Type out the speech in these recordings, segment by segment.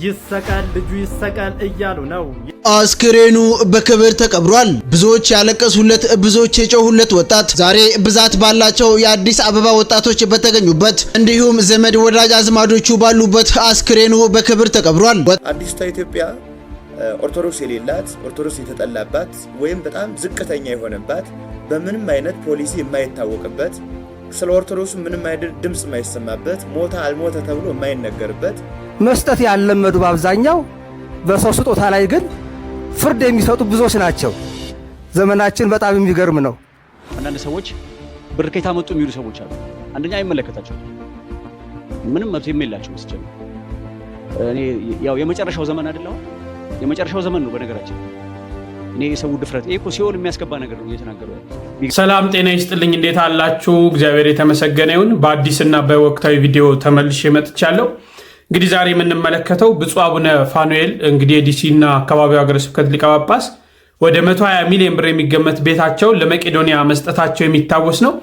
ይሰቀል ልጁ ይሰቀል እያሉ ነው። አስክሬኑ በክብር ተቀብሯል። ብዙዎች ያለቀሱለት ብዙዎች የጮሁለት ወጣት ዛሬ ብዛት ባላቸው የአዲስ አበባ ወጣቶች በተገኙበት እንዲሁም ዘመድ ወዳጅ አዝማዶቹ ባሉበት አስክሬኑ በክብር ተቀብሯል። አዲስቷ ኢትዮጵያ ኦርቶዶክስ የሌላት ኦርቶዶክስ የተጠላባት ወይም በጣም ዝቅተኛ የሆነባት በምንም አይነት ፖሊሲ የማይታወቅበት ስለ ኦርቶዶክስ ምንም አይነት ድምጽ የማይሰማበት ሞታ አልሞተ ተብሎ የማይነገርበት መስጠት ያለመዱ በአብዛኛው በሰው ስጦታ ላይ ግን ፍርድ የሚሰጡ ብዙዎች ናቸው። ዘመናችን በጣም የሚገርም ነው። አንዳንድ ሰዎች ብር ከየት አመጡ የሚሉ ሰዎች አሉ። አንደኛ አይመለከታቸው ምንም መብት የሌላቸው መስጀም እኔ ያው የመጨረሻው ዘመን አይደለም የመጨረሻው ዘመን ነው። በነገራችን እኔ የሰው ድፍረት እኮ ሲኦል የሚያስገባ ነገር ነው እየተናገሩ ያለው። ሰላም ጤና ይስጥልኝ፣ እንዴት አላችሁ? እግዚአብሔር የተመሰገነ ይሁን። በአዲስና በወቅታዊ ቪዲዮ ተመልሼ መጥቻለሁ። እንግዲህ ዛሬ የምንመለከተው ብፁዕ አቡነ ፋኑኤል እንግዲህ ዲሲና አካባቢው ሀገረ ስብከት ሊቀ ጳጳስ ወደ 120 ሚሊዮን ብር የሚገመት ቤታቸውን ለመቄዶንያ መስጠታቸው የሚታወስ ነው።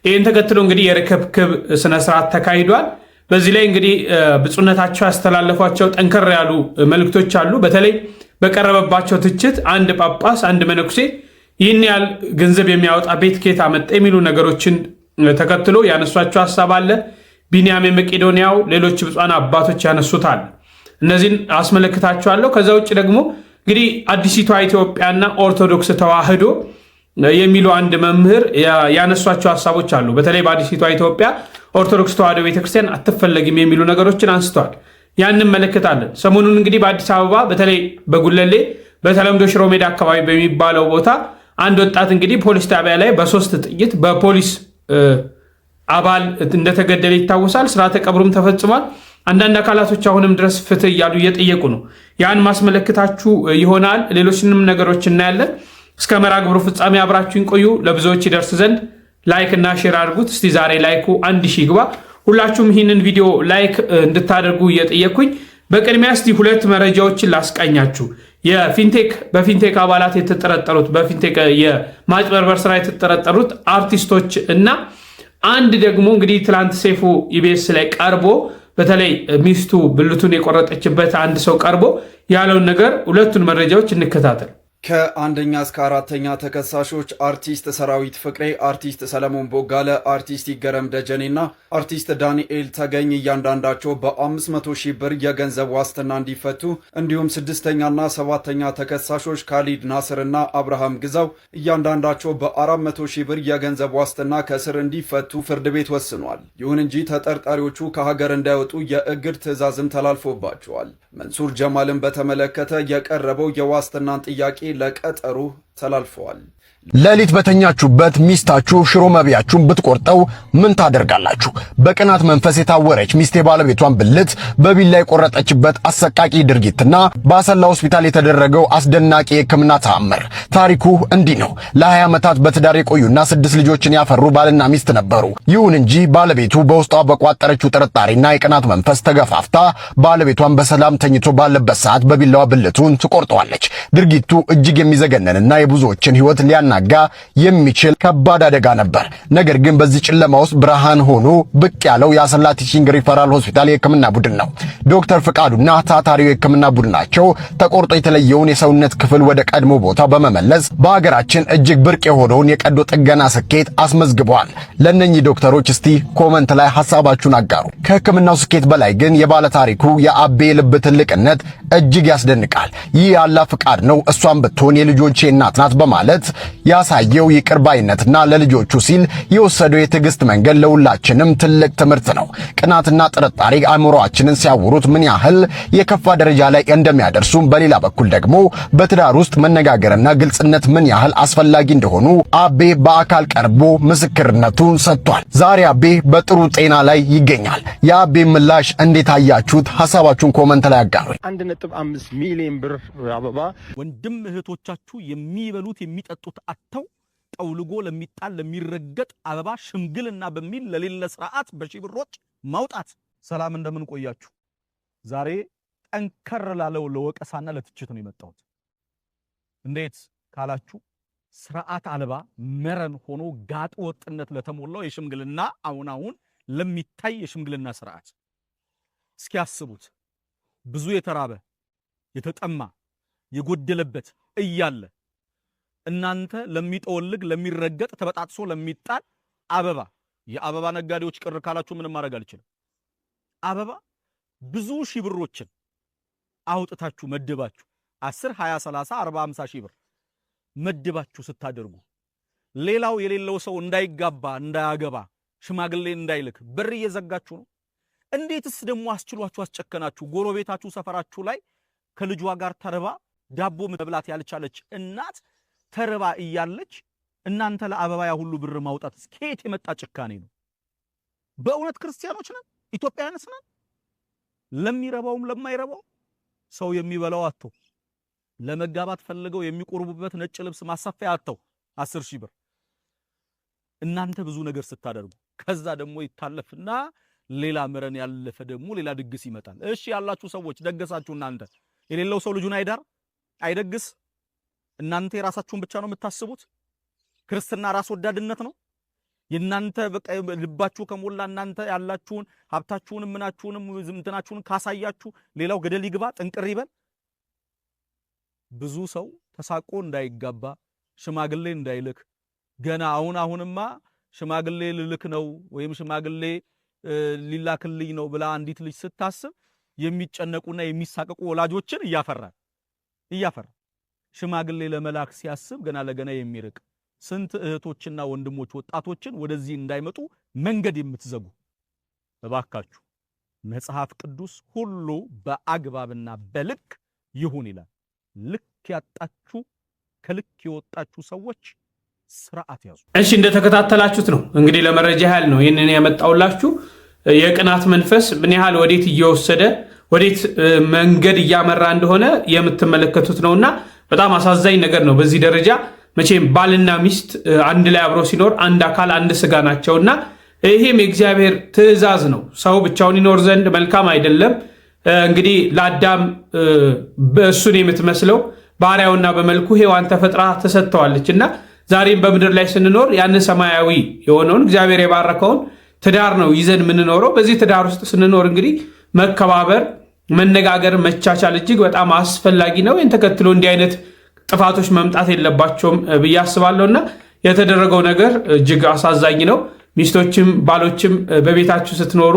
ይህን ተከትሎ እንግዲህ የርክብክብ ስነ ስርዓት ተካሂዷል። በዚህ ላይ እንግዲህ ብፁዕነታቸው ያስተላለፏቸው ጠንከር ያሉ መልእክቶች አሉ። በተለይ በቀረበባቸው ትችት አንድ ጳጳስ አንድ መነኩሴ ይህን ያህል ገንዘብ የሚያወጣ ቤት ከየት አመጣ የሚሉ ነገሮችን ተከትሎ ያነሷቸው ሐሳብ አለ። ቢንያም የመቄዶንያው ሌሎች ብፁዓን አባቶች ያነሱታል። እነዚህን አስመለክታቸዋለሁ። ከዛ ውጭ ደግሞ እንግዲህ አዲሲቷ ኢትዮጵያና ኦርቶዶክስ ተዋህዶ የሚሉ አንድ መምህር ያነሷቸው ሐሳቦች አሉ። በተለይ በአዲሲቷ ኢትዮጵያ ኦርቶዶክስ ተዋህዶ ቤተክርስቲያን አትፈለግም የሚሉ ነገሮችን አንስተዋል። ያን እንመለከታለን። ሰሞኑን እንግዲህ በአዲስ አበባ በተለይ በጉለሌ በተለምዶ ሽሮ ሜዳ አካባቢ በሚባለው ቦታ አንድ ወጣት እንግዲህ ፖሊስ ጣቢያ ላይ በ3 ጥይት በፖሊስ አባል እንደተገደለ ይታወሳል። ስርዓተ ቀብሩም ተፈጽሟል። አንዳንድ አካላቶች አሁንም ድረስ ፍትህ እያሉ እየጠየቁ ነው። ያን ማስመለከታችሁ ይሆናል። ሌሎችንም ነገሮች እናያለን። እስከ መርሃ ግብሩ ፍጻሜ አብራችሁን ቆዩ። ለብዙዎች ይደርስ ዘንድ ላይክ እና ሼር አድርጉት። እስቲ ዛሬ ላይኩ 1000 ይግባ። ሁላችሁም ይህንን ቪዲዮ ላይክ እንድታደርጉ እየጠየኩኝ በቅድሚያ እስቲ 2 መረጃዎችን ላስቃኛችሁ። በፊንቴክ አባላት የተጠረጠሩት በፊንቴክ የማጭበርበር ስራ የተጠረጠሩት አርቲስቶች እና አንድ ደግሞ እንግዲህ ትላንት ሴፉ ኢቢኤስ ላይ ቀርቦ በተለይ ሚስቱ ብልቱን የቆረጠችበት አንድ ሰው ቀርቦ ያለውን ነገር 2ቱን መረጃዎች እንከታተል። ከአንደኛ እስከ 4ኛ ተከሳሾች አርቲስት ሰራዊት ፍቅሬ፣ አርቲስት ሰለሞን ቦጋለ፣ አርቲስት ይገረም ደጀኔና አርቲስት ዳንኤል ተገኝ እያንዳንዳቸው በ500 ሺህ ብር የገንዘብ ዋስትና እንዲፈቱ እንዲሁም 6ኛና 7ኛ ተከሳሾች ካሊድ ናስርና አብርሃም ግዛው እያንዳንዳቸው በ400 ሺህ ብር የገንዘብ ዋስትና ከስር እንዲፈቱ ፍርድ ቤት ወስኗል። ይሁን እንጂ ተጠርጣሪዎቹ ከሀገር እንዳይወጡ የእግድ ትዕዛዝም ተላልፎባቸዋል። መንሱር ጀማልን በተመለከተ የቀረበው የዋስትናን ጥያቄ ለቀጠሩ ተላልፈዋል። ሌሊት በተኛችሁበት ሚስታችሁ ሽሮ መብያችሁን ብትቆርጠው ምን ታደርጋላችሁ? በቅናት መንፈስ የታወረች ሚስት የባለቤቷን ብልት በቢላ የቆረጠችበት አሰቃቂ ድርጊትና በአሰላ ሆስፒታል የተደረገው አስደናቂ የሕክምና ተአምር። ታሪኩ እንዲህ ነው። ለ20 ዓመታት በትዳር የቆዩና 6 ልጆችን ያፈሩ ባልና ሚስት ነበሩ። ይሁን እንጂ ባለቤቱ በውስጧ በቋጠረችው ጥርጣሬና የቅናት መንፈስ ተገፋፍታ ባለቤቷን በሰላም ተኝቶ ባለበት ሰዓት በቢላዋ ብልቱን ትቆርጠዋለች። ድርጊቱ እጅግ የሚዘገነንና የብዙዎችን ሕይወት ሊያናጋ የሚችል ከባድ አደጋ ነበር። ነገር ግን በዚህ ጨለማ ውስጥ ብርሃን ሆኖ ብቅ ያለው የአሰላ ቲቺንግ ሪፈራል ሆስፒታል የሕክምና ቡድን ነው። ዶክተር ፍቃዱና ታታሪው የሕክምና ቡድናቸው ተቆርጦ የተለየውን የሰውነት ክፍል ወደ ቀድሞ ቦታ በመመለስ በሀገራችን እጅግ ብርቅ የሆነውን የቀዶ ጥገና ስኬት አስመዝግበዋል። ለነኚህ ዶክተሮች እስቲ ኮመንት ላይ ሐሳባችሁን አጋሩ። ከሕክምናው ስኬት በላይ ግን የባለ ታሪኩ የአቤ ልብ ትልቅነት እጅግ ያስደንቃል። ይህ ያላ ፍቃድ ነው፣ እሷም ብትሆን የልጆቼ እናት ናት በማለት ያሳየው ይቅር ባይነትና ለልጆቹ ሲል የወሰደው የትዕግስት መንገድ ለሁላችንም ትልቅ ትምህርት ነው። ቅናትና ጥርጣሬ አእምሮአችንን ሲያውሩት ምን ያህል የከፋ ደረጃ ላይ እንደሚያደርሱም፣ በሌላ በኩል ደግሞ በትዳር ውስጥ መነጋገርና ግልጽነት ምን ያህል አስፈላጊ እንደሆኑ አቤ በአካል ቀርቦ ምስክርነቱን ሰጥቷል። ዛሬ አቤ በጥሩ ጤና ላይ ይገኛል። የአቤ ምላሽ እንዴት አያችሁት? ሐሳባችሁን ኮመንት ላይ አጋሩኝ። 1.5 ሚሊዮን ብር አበባ ወንድም እህቶቻችሁ የሚበሉት የሚጠጡት አተው ጠውልጎ ለሚጣል ለሚረገጥ አበባ ሽምግልና በሚል ለሌለ ስርዓት በሺህ ብሮች ማውጣት። ሰላም እንደምን ቆያችሁ? ዛሬ ጠንከር ላለው ለወቀሳና ለትችት ነው የመጣሁት። እንዴት ካላችሁ ስርዓት አልባ መረን ሆኖ ጋጥ ወጥነት ለተሞላው የሽምግልና አሁን ለሚታይ የሽምግልና ስርዓት እስኪ አስቡት። ብዙ የተራበ የተጠማ የጎደለበት እያለ እናንተ ለሚጠወልግ ለሚረገጥ ተበጣጥሶ ለሚጣል አበባ የአበባ ነጋዴዎች ቅር ካላችሁ ምንም ማድረግ አልችልም። አበባ ብዙ ሺህ ብሮችን አውጥታችሁ መድባችሁ 10 20 30 40 50 ሺህ ብር መድባችሁ ስታደርጉ ሌላው የሌለው ሰው እንዳይጋባ እንዳያገባ ሽማግሌ እንዳይልክ በር እየዘጋችሁ ነው። እንዴትስ ደግሞ አስችሏችሁ አስጨከናችሁ? ጎረቤታችሁ ሰፈራችሁ ላይ ከልጇ ጋር ተርባ ዳቦ መብላት ያልቻለች እናት ተርባ እያለች እናንተ ለአበባ ያ ሁሉ ብር ማውጣት ከየት የመጣ ጭካኔ ነው? በእውነት ክርስቲያኖች ነን? ኢትዮጵያውያንስ ነን? ለሚረባውም ለማይረባው ሰው የሚበላው አጥቶ ለመጋባት ፈልገው የሚቆርቡበት ነጭ ልብስ ማሳፈያ አጥተው 10 ሺህ ብር እናንተ ብዙ ነገር ስታደርጉ ከዛ ደግሞ ይታለፍና ሌላ መረን ያለፈ ደግሞ ሌላ ድግስ ይመጣል። እሺ ያላችሁ ሰዎች ደገሳችሁ። እናንተ የሌለው ሰው ልጁን አይዳር አይደግስ። እናንተ የራሳችሁን ብቻ ነው የምታስቡት። ክርስትና ራስ ወዳድነት ነው። የናንተ በቃ ልባችሁ ከሞላ እናንተ ያላችሁን ሀብታችሁንም ምናችሁንም ዝምትናችሁን ካሳያችሁ ሌላው ገደል ይግባ ጥንቅር ይበል። ብዙ ሰው ተሳቆ እንዳይጋባ ሽማግሌ እንዳይልክ ገና አሁንማ ሽማግሌ ልልክ ነው ወይም ሽማግሌ ሊላክልኝ ነው ብላ አንዲት ልጅ ስታስብ የሚጨነቁና የሚሳቀቁ ወላጆችን እያፈራ ሽማግሌ ለመላክ ሲያስብ ገና ለገና የሚርቅ ስንት እህቶችና ወንድሞች ወጣቶችን ወደዚህ እንዳይመጡ መንገድ የምትዘጉ እባካችሁ መጽሐፍ ቅዱስ ሁሉ በአግባብና በልክ ይሁን ይላል። ልክ ያጣችሁ ከልክ የወጣችሁ ሰዎች ስርዓት ያዙ። እሺ እንደተከታተላችሁት ነው እንግዲህ ለመረጃ ያህል ነው ይሄንን ያመጣውላችሁ። የቅናት መንፈስ ምን ያህል ወዴት እየወሰደ ወዴት መንገድ እያመራ እንደሆነ የምትመለከቱት ነውና በጣም አሳዛኝ ነገር ነው። በዚህ ደረጃ መቼም ባልና ሚስት አንድ ላይ አብሮ ሲኖር አንድ አካል አንድ ስጋ ናቸውና ይሄም የእግዚአብሔር ትእዛዝ ነው። ሰው ብቻውን ይኖር ዘንድ መልካም አይደለም። እንግዲህ ለአዳም በእሱን የምትመስለው ባሪያውና በመልኩ ሔዋን ተፈጥራ ተሰጥተዋለችና ዛሬም በምድር ላይ ስንኖር ያን ሰማያዊ የሆነውን እግዚአብሔር የባረከውን ትዳር ነው ይዘን የምንኖረው። በዚህ ትዳር ውስጥ ስንኖር እንግዲህ መከባበር፣ መነጋገር፣ መቻቻል እጅግ በጣም አስፈላጊ ነው። ይህን ተከትሎ እንዲህ አይነት ጥፋቶች መምጣት የለባቸውም ብዬ አስባለሁና የተደረገው ነገር እጅግ አሳዛኝ ነው። ሚስቶችም ባሎችም በቤታችሁ ስትኖሩ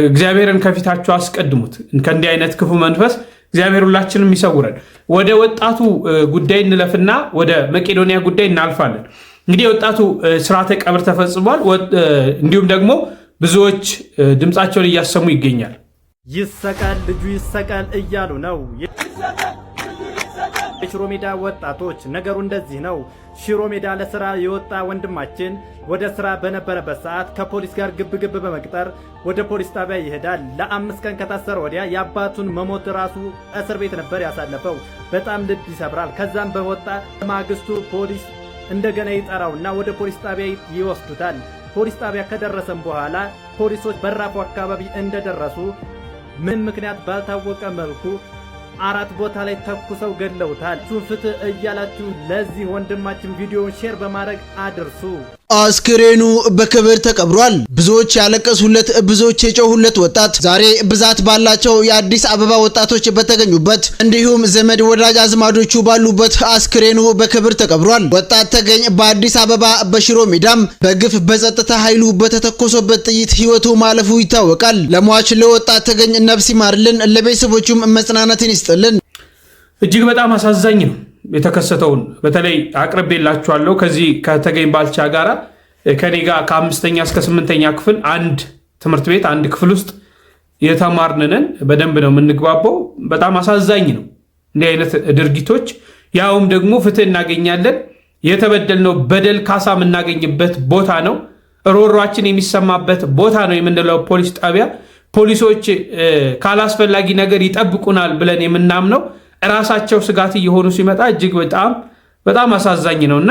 እግዚአብሔርን ከፊታችሁ አስቀድሙት። ከእንዲህ አይነት ክፉ መንፈስ እግዚአብሔር ሁላችንም ይሰውረን። ወደ ወጣቱ ጉዳይ እንለፍና ወደ መቄዶንያ ጉዳይ እናልፋለን። እንግዲህ የወጣቱ ስርዓተ ቀብር ተፈጽሟል። እንዲሁም ደግሞ ብዙዎች ድምፃቸውን እያሰሙ ይገኛል። ይሰቀል ልጁ ይሰቀል እያሉ ነው የሽሮ ሜዳ ወጣቶች። ነገሩ እንደዚህ ነው። ሽሮ ሜዳ ለስራ የወጣ ወንድማችን ወደ ስራ በነበረበት ሰዓት ከፖሊስ ጋር ግብግብ በመቅጠር ወደ ፖሊስ ጣቢያ ይሄዳል። ለ5 ቀን ከታሰረ ወዲያ የአባቱን መሞት ራሱ እስር ቤት ነበር ያሳለፈው። በጣም ልብ ይሰብራል። ከዛም በወጣ ማግስቱ ፖሊስ እንደገና ይጠራውና ወደ ፖሊስ ጣቢያ ይወስዱታል። ፖሊስ ጣቢያ ከደረሰም በኋላ ፖሊሶች በራፉ አካባቢ እንደደረሱ ምን ምክንያት ባልታወቀ መልኩ 4 ቦታ ላይ ተኩሰው ገድለውታል። ፍትህ እያላችሁ ለዚህ ወንድማችን ቪዲዮውን ሼር በማድረግ አድርሱ። አስክሬኑ በክብር ተቀብሯል። ብዙዎች ያለቀሱለት፣ ብዙዎች የጮሁለት ወጣት ዛሬ ብዛት ባላቸው የአዲስ አበባ ወጣቶች በተገኙበት እንዲሁም ዘመድ ወዳጅ አዝማዶቹ ባሉበት አስክሬኑ በክብር ተቀብሯል። ወጣት ተገኝ በአዲስ አበባ በሽሮ ሜዳም በግፍ በጸጥታ ኃይሉ በተተኮሰበት ጥይት ህይወቱ ማለፉ ይታወቃል። ለሟች ለወጣት ተገኝ ነፍስ ይማርልን፣ ለቤተሰቦቹም መጽናናትን ይስጥልን። እጅግ በጣም አሳዛኝ ነው የተከሰተውን በተለይ አቅርቤላችኋለሁ። ከዚህ ከተገኝ ባልቻ ጋራ ከኔ ጋር ከ5ኛ እስከ 8ኛ ክፍል አንድ ትምህርት ቤት አንድ ክፍል ውስጥ የተማርነን በደንብ ነው የምንግባባው። በጣም አሳዛኝ ነው እንዲህ አይነት ድርጊቶች። ያውም ደግሞ ፍትህ እናገኛለን፣ የተበደልነው በደል ካሳ የምናገኝበት ቦታ ነው፣ ሮሯችን የሚሰማበት ቦታ ነው የምንለው ፖሊስ ጣቢያ። ፖሊሶች ካላስፈላጊ ነገር ይጠብቁናል ብለን የምናምነው ራሳቸው ስጋት እየሆኑ ሲመጣ እጅግ በጣም አሳዛኝ ነውና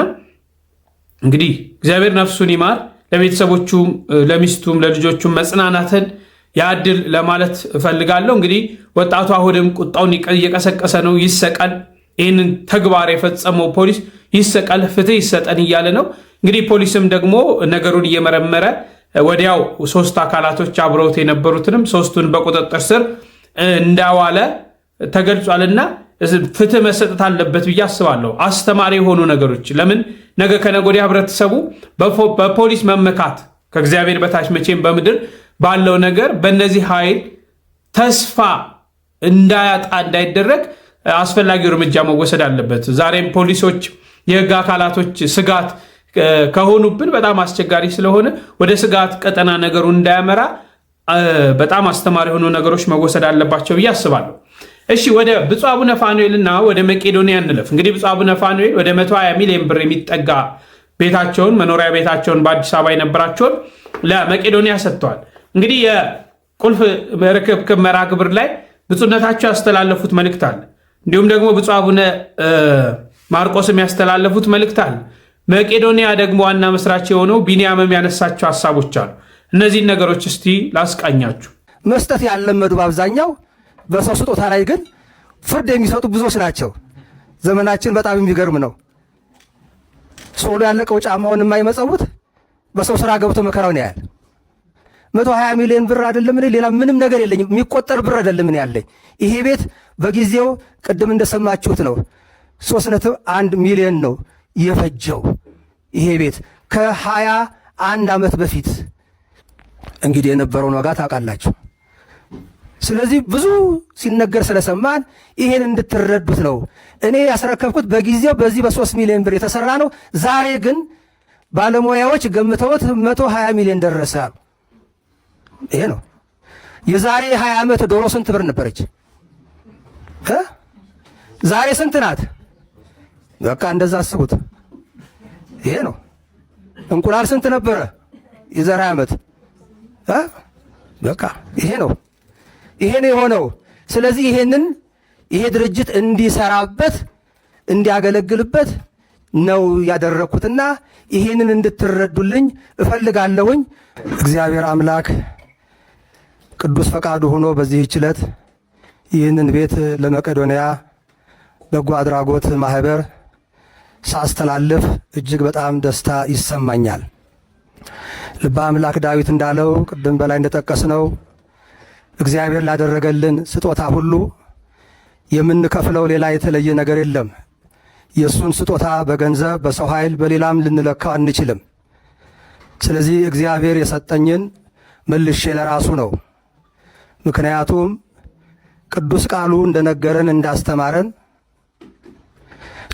እንግዲህ እግዚአብሔር ነፍሱን ይማር፣ ለቤተሰቦቹም ለሚስቱም ለልጆቹም መጽናናትን ያድል ለማለት እፈልጋለሁ። እንግዲህ ወጣቱ አሁንም ቁጣውን እየቀሰቀሰ ነው። ይሰቀል፣ ይህንን ተግባር የፈጸመው ፖሊስ ይሰቀል፣ ፍትህ ይሰጠን እያለ ነው። እንግዲህ ፖሊስም ደግሞ ነገሩን እየመረመረ ወዲያው 3 አካላቶች አብረውት የነበሩትንም 3ቱን በቁጥጥር ስር እንዳዋለ ተገልጿልና ፍትህ መሰጠት አለበት ብዬ አስባለሁ። አስተማሪ የሆኑ ነገሮች ለምን ነገ ከነገ ወዲያ ህብረተሰቡ በፖሊስ መመካት ከእግዚአብሔር በታች መቼም በምድር ባለው ነገር በእነዚህ ኃይል ተስፋ እንዳያጣ እንዳይደረግ አስፈላጊው እርምጃ መወሰድ አለበት። ዛሬም ፖሊሶች የህግ አካላቶች ስጋት ከሆኑብን በጣም አስቸጋሪ ስለሆነ ወደ ስጋት ቀጠና ነገሩ እንዳያመራ በጣም አስተማሪ የሆኑ ነገሮች መወሰድ አለባቸው ብዬ አስባለሁ። እሺ ወደ ብፁዕ አቡነ ፋኑኤልና ወደ መቄዶንያ እንለፍ። እንግዲህ ብፁዕ አቡነ ፋኑኤል ወደ 120 ሚሊዮን ብር የሚጠጋ ቤታቸውን መኖሪያ ቤታቸውን በአዲስ አበባ የነበራቸውን ለመቄዶንያ ሰጥተዋል። እንግዲህ የቁልፍ ርክብክብ መርሃ ግብር ላይ ብፁዕነታቸው ያስተላለፉት መልእክት አለ። እንዲሁም ደግሞ ብፁዕ አቡነ ማርቆስም ያስተላለፉት መልእክት አለ። መቄዶንያ ደግሞ ዋና መስራች የሆነው ቢንያምም ያነሳቸው ሀሳቦች አሉ። እነዚህን ነገሮች እስቲ ላስቃኛችሁ። መስጠት ያለመዱ በአብዛኛው በሰው ስጦታ ላይ ግን ፍርድ የሚሰጡ ብዙዎች ናቸው። ዘመናችን በጣም የሚገርም ነው። ሶሎ ያለቀው ጫማውን የማይመጸውት በሰው ስራ ገብቶ መከራውን ያያል። 120 ሚሊዮን ብር አይደለም እኔ ሌላ ምንም ነገር የለኝም፣ የሚቆጠር ብር አይደለም እኔ ያለኝ። ይሄ ቤት በጊዜው ቅድም እንደሰማችሁት ነው 3.1 ሚሊዮን ነው የፈጀው። ይሄ ቤት ከ21 ዓመት በፊት እንግዲህ የነበረውን ዋጋ ታውቃላችሁ። ስለዚህ ብዙ ሲነገር ስለሰማን ይሄን እንድትረዱት ነው። እኔ ያስረከብኩት በጊዜው በዚህ በ3 ሚሊዮን ብር የተሰራ ነው። ዛሬ ግን ባለሙያዎች ገምተውት 120 ሚሊዮን ደረሰ። ይሄ ነው። የዛሬ 20 ዓመት ዶሮ ስንት ብር ነበረች? ዛሬ ስንት ናት? በቃ እንደዛ አስቡት። ይሄ ነው። እንቁላል ስንት ነበረ የዛሬ ዓመት? በቃ ይሄ ነው። ይሄ ነው የሆነው። ስለዚህ ይሄ ድርጅት እንዲሰራበት እንዲያገለግልበት ነው ያደረኩትና ይሄንን እንድትረዱልኝ እፈልጋለሁኝ። እግዚአብሔር አምላክ ቅዱስ ፈቃዱ ሆኖ በዚህ ዕለት ይህንን ቤት ለመቄዶንያ በጎ አድራጎት ማህበር ሳስተላልፍ እጅግ በጣም ደስታ ይሰማኛል። ልበ አምላክ ዳዊት እንዳለው ቅድም በላይ እንደጠቀስነው እግዚአብሔር ላደረገልን ስጦታ ሁሉ የምንከፍለው ሌላ የተለየ ነገር የለም። የእሱን ስጦታ በገንዘብ በሰው ኃይል በሌላም ልንለካው አንችልም። ስለዚህ እግዚአብሔር የሰጠኝን መልሼ ለራሱ ነው። ምክንያቱም ቅዱስ ቃሉ እንደነገረን እንዳስተማረን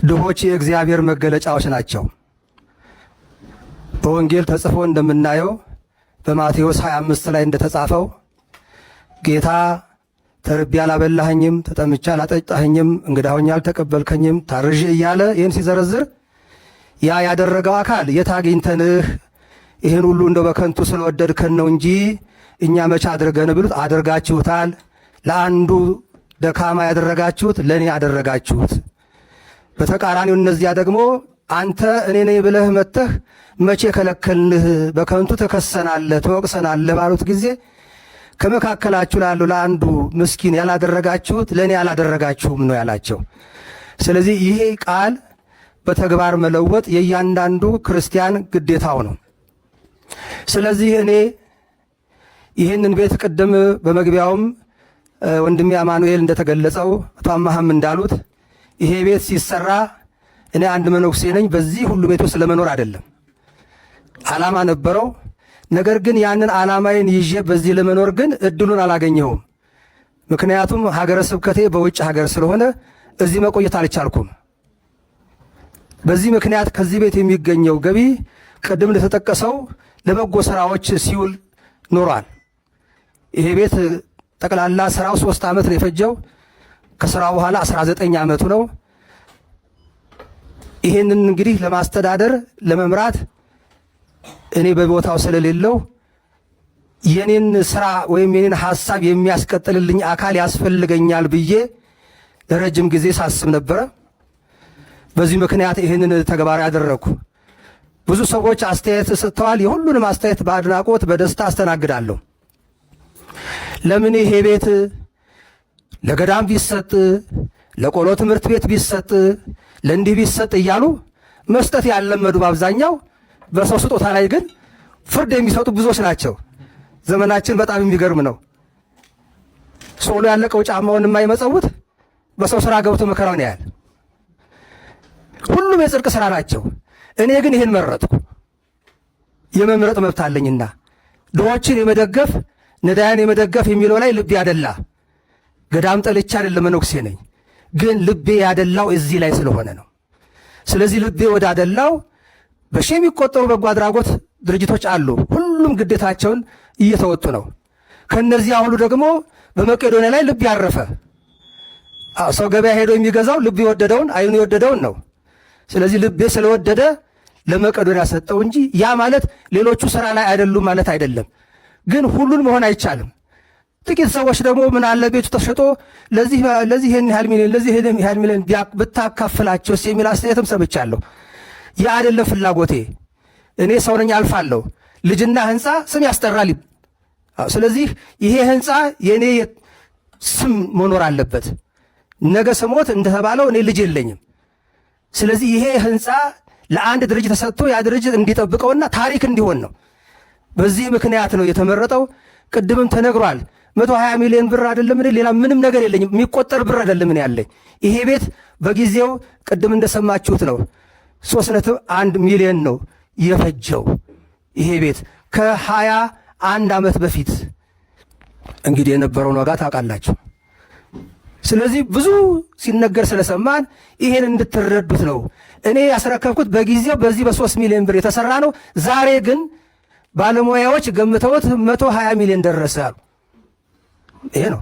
ድሆች የእግዚአብሔር መገለጫዎች ናቸው። በወንጌል ተጽፎ እንደምናየው በማቴዎስ 25 ላይ እንደተጻፈው ጌታ ተርቤ አላበላኸኝም፣ ተጠምቼ አላጠጣኸኝም፣ እንግዳ ሆኜ አልተቀበልከኝም፣ ታርዤ እያለ ይህን ሲዘረዝር ያ ያደረገው አካል የት አግኝተንህ ይህን ሁሉ እንደው በከንቱ ስለወደድከን ነው እንጂ እኛ መቼ አድርገን ብሉት አድርጋችሁታል። ለአንዱ ደካማ ያደረጋችሁት ለእኔ አደረጋችሁት። በተቃራኒው እነዚያ ደግሞ አንተ እኔ ነኝ ብለህ መጥተህ መቼ ከለከልንህ፣ በከንቱ ተከሰናለህ፣ ተወቅሰናለህ ባሉት ጊዜ ከመካከላችሁ ላለው ለአንዱ ምስኪን ያላደረጋችሁት ለእኔ ያላደረጋችሁም ነው ያላቸው። ስለዚህ ይሄ ቃል በተግባር መለወጥ የእያንዳንዱ ክርስቲያን ግዴታው ነው። ስለዚህ እኔ ይህንን ቤት ቅድም በመግቢያውም ወንድሜ አማኑኤል እንደተገለጸው አቶ አማሃም እንዳሉት ይሄ ቤት ሲሰራ እኔ አንድ መነኩሴ ነኝ። በዚህ ሁሉ ቤት ውስጥ ለመኖር አይደለም፣ ዓላማ ነበረው። ነገር ግን ያንን ዓላማዬን ይዤ በዚህ ለመኖር ግን እድሉን አላገኘሁም። ምክንያቱም ሀገረ ስብከቴ በውጭ ሀገር ስለሆነ እዚህ መቆየት አልቻልኩም። በዚህ ምክንያት ከዚህ ቤት የሚገኘው ገቢ ቅድም እንደተጠቀሰው ለበጎ ስራዎች ሲውል ኖሯል። ይሄ ቤት ጠቅላላ ስራው 3 ዓመት ነው የፈጀው። ከስራው በኋላ 19 ዓመቱ ነው። ይሄንን እንግዲህ ለማስተዳደር ለመምራት እኔ በቦታው ስለሌለው የኔን ስራ ወይም የኔን ሐሳብ የሚያስቀጥልልኝ አካል ያስፈልገኛል ብዬ ለረጅም ጊዜ ሳስብ ነበረ። በዚህ ምክንያት ይህንን ተግባር ያደረኩ። ብዙ ሰዎች አስተያየት ሰጥተዋል። የሁሉንም አስተያየት በአድናቆት በደስታ አስተናግዳለሁ። ለምን ይሄ ቤት ለገዳም ቢሰጥ፣ ለቆሎ ትምህርት ቤት ቢሰጥ፣ ለእንዲህ ቢሰጥ እያሉ መስጠት ያለመዱ በአብዛኛው በሰው ስጦታ ላይ ግን ፍርድ የሚሰጡ ብዙዎች ናቸው። ዘመናችን በጣም የሚገርም ነው። ሶሎ ያለቀው ጫማውን የማይመጸውት በሰው ስራ ገብቶ መከራውን ያያል። ሁሉም የጽድቅ ስራ ናቸው። እኔ ግን ይህን መረጥኩ። የመምረጥ መብት አለኝና ድሆችን የመደገፍ ነዳያን የመደገፍ የሚለው ላይ ልቤ ያደላ። ገዳም ጠልቻ አይደለም፣ መነኩሴ ነኝ። ግን ልቤ ያደላው እዚህ ላይ ስለሆነ ነው። ስለዚህ ልቤ ወደ አደላው በሺህ የሚቆጠሩ በጎ አድራጎት ድርጅቶች አሉ። ሁሉም ግዴታቸውን እየተወጡ ነው። ከነዚያ ሁሉ ደግሞ በመቄዶንያ ላይ ልብ ያረፈ ሰው ገበያ ሄዶ የሚገዛው ልብ የወደደውን አይኑ የወደደውን ነው። ስለዚህ ልቤ ስለወደደ ለመቄዶንያ ሰጠው እንጂ ያ ማለት ሌሎቹ ስራ ላይ አይደሉም ማለት አይደለም። ግን ሁሉን መሆን አይቻልም። ጥቂት ሰዎች ደግሞ ምን አለ ቤቱ ተሸጦ ለዚህ ይሄን ያህል ሚሊዮን ለዚህ ይሄን ያህል ሚሊዮን ብታካፍላቸውስ የሚል አስተያየትም ሰምቻለሁ። ያ አይደለም ፍላጎቴ። እኔ ሰው ነኝ፣ አልፋለሁ። ልጅና ህንፃ ስም ያስጠራል። ስለዚህ ይሄ ህንፃ የኔ ስም መኖር አለበት። ነገ ስሞት እንደተባለው እኔ ልጅ የለኝም። ስለዚህ ይሄ ህንፃ ለአንድ ድርጅት ተሰጥቶ ያ ድርጅት እንዲጠብቀውና ታሪክ እንዲሆን ነው። በዚህ ምክንያት ነው የተመረጠው። ቅድምም ተነግሯል። 120 ሚሊዮን ብር አይደለም፣ ሌላ ምንም ነገር የለኝም። የሚቆጠር ብር አይደለም እኔ ያለኝ። ይሄ ቤት በጊዜው ቅድም እንደሰማችሁት ነው 3.1 ሚሊዮን ነው የፈጀው። ይሄ ቤት ከ21 ዓመት በፊት እንግዲህ የነበረውን ዋጋ ታውቃላችሁ። ስለዚህ ብዙ ሲነገር ስለሰማን ይሄን እንድትረዱት ነው እኔ ያስረከብኩት። በጊዜው በዚህ በ3 ሚሊዮን ብር የተሰራ ነው። ዛሬ ግን ባለሙያዎች ገምተውት 120 ሚሊዮን ደረሰ አሉ። ይሄ ነው።